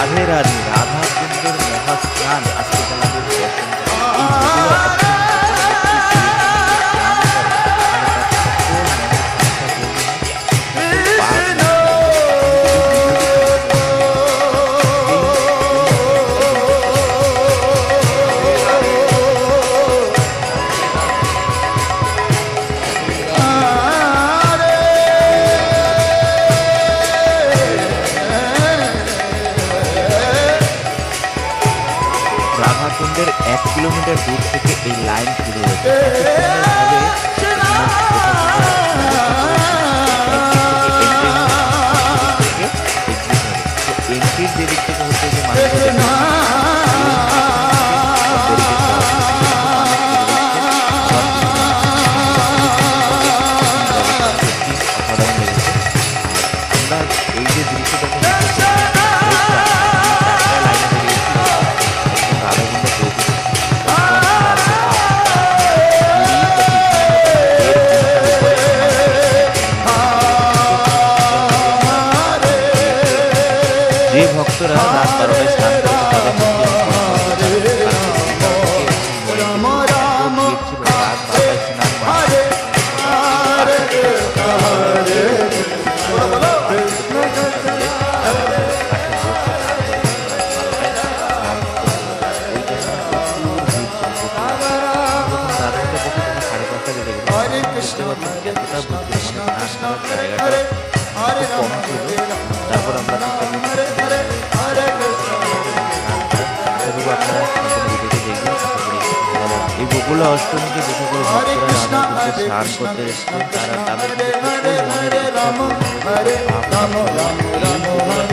রাধে রাধে, রাধা কুণ্ডের মহাস্নান আজকে তোমাদের দর্শন করাবো। এই যেগুলো অত্যন্ত রাধাকুণ্ডের 1 কিলোমিটার দূর থেকে এই লাইন শুরু হয়েছে। এন্ট্রির যে দিক থেকে হচ্ছে যে মানুষের এই যে দৃশ্যটা যে ভক্তরা রাত 12টায় স্নান করছে তাদের তারপর আমরা এই বকুলা অষ্টমীকে বিশেষ করে ভক্তরা রাধাকুণ্ডে স্নান করতে এসেছেন। তারা তাদের মনের ইচ্ছা